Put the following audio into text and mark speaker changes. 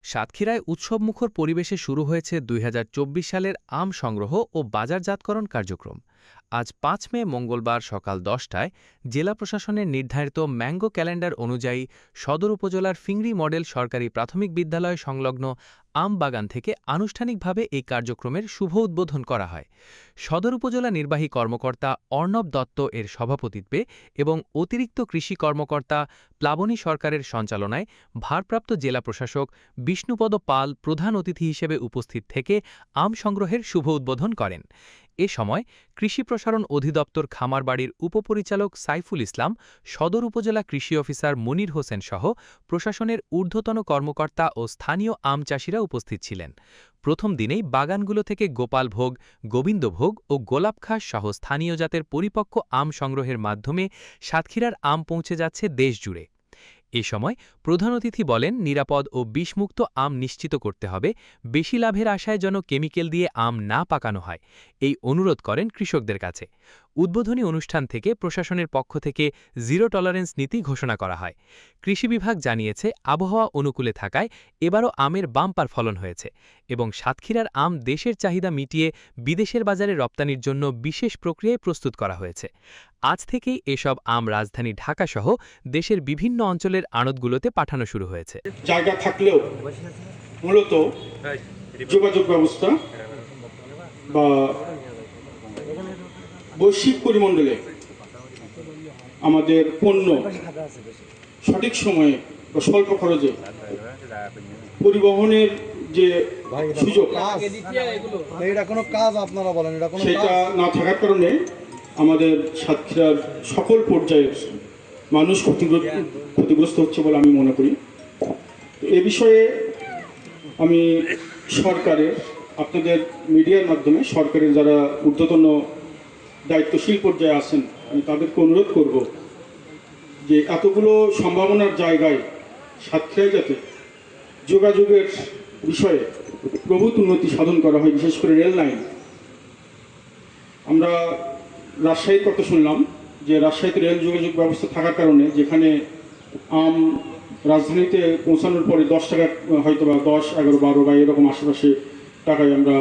Speaker 1: সাতক্ষীরায় উৎসবমুখর পরিবেশে শুরু হয়েছে ২০২৪ সালের আম সংগ্রহ ও বাজারজাতকরণ কার্যক্রম। আজ ৫ মে মঙ্গলবার সকাল ১০টায় জেলা প্রশাসনের নির্ধারিত ম্যাঙ্গো ক্যালেন্ডার অনুযায়ী সদর উপজেলার ফিংড়ি মডেল সরকারি প্রাথমিক বিদ্যালয় সংলগ্ন আম বাগান থেকে আনুষ্ঠানিকভাবে এই কার্যক্রমের শুভ উদ্বোধন করা হয়। সদর উপজেলা নির্বাহী কর্মকর্তা অর্ণব দত্ত এর সভাপতিত্বে এবং অতিরিক্ত কৃষি কর্মকর্তা প্লাবনী সরকারের সঞ্চালনায় ভারপ্রাপ্ত জেলা প্রশাসক বিষ্ণুপদ পাল প্রধান অতিথি হিসেবে উপস্থিত থেকে আম সংগ্রহের শুভ উদ্বোধন করেন। এ সময় কৃষি প্রসারণ অধিদপ্তর খামারবাড়ির উপপরিচালক সাইফুল ইসলাম, সদর উপজেলা কৃষি অফিসার মনির হোসেন সহ প্রশাসনের ঊর্ধ্বতন কর্মকর্তা ও স্থানীয় আম চাষিরা উপস্থিত ছিলেন। প্রথম দিনেই বাগানগুলো থেকে গোপালভোগ, গোবিন্দভোগ ও গোলাপখাস সহ স্থানীয় জাতের পরিপক্ক আম সংগ্রহের মাধ্যমে সাতক্ষীরার আম পৌঁছে যাচ্ছে দেশজুড়ে। এ সময় প্রধান অতিথি বলেন, নিরাপদ ও বিষমুক্ত আম নিশ্চিত করতে হবে, বেশি লাভের আশায় যেন কেমিক্যাল দিয়ে আম না পাকানো হয়, এই অনুরোধ করেন কৃষকদের কাছে। উদ্বোধনী অনুষ্ঠান থেকে প্রশাসনের পক্ষ থেকে জিরো টলারেন্স নীতি ঘোষণা করা হয়। কৃষি বিভাগ জানিয়েছে, আবহাওয়া অনুকূলে থাকায় এবারও আমের বাম্পার ফলন হয়েছে এবং সাতক্ষীরার আম দেশের চাহিদা মিটিয়ে বিদেশের বাজারে রপ্তানির জন্য বিশেষ প্রক্রিয়ায় প্রস্তুত করা হয়েছে। আজ থেকেই এসব আম রাজধানী ঢাকাসহ দেশের বিভিন্ন অঞ্চলের আড়তগুলোতে পাঠানো শুরু হয়েছে।
Speaker 2: জায়গা থাকলেও মূলত যোগাযোগ ব্যবস্থা বা বৈশ্বিক পরিমণ্ডলে আমাদের পণ্য সঠিক সময়ে বা স্বল্প খরচে পরিবহনের যে সুযোগ সেটা না থাকার কারণে আমাদের সাতক্ষীরার সকল পর্যায়ের মানুষ ক্ষতিগ্রস্ত হচ্ছে বলে আমি মনে করি। এ বিষয়ে আমি সরকারের, আপনাদের মিডিয়ার মাধ্যমে সরকারের যারা ঊর্ধ্বতন দায়িত্বশীল পর্যায়ে আছেন, আমি তাদেরকে অনুরোধ করব যে এতগুলো সম্ভাবনার জায়গায় সাতক্ষীরায় যাতে যোগাযোগের বিষয়ে প্রভূত উন্নতি সাধন করা হয়, বিশেষ করে রেল লাইন। আমরা রাজশাহীর কথা শুনলাম যে রাজশাহীতে রেল যোগাযোগ ব্যবস্থা থাকার কারণে যেখানে আম রাজধানীতে পৌঁছানোর পরে 10 টাকা হয়তো বা 10, 11, 12 বা এরকম আশেপাশে টাকায় আমরা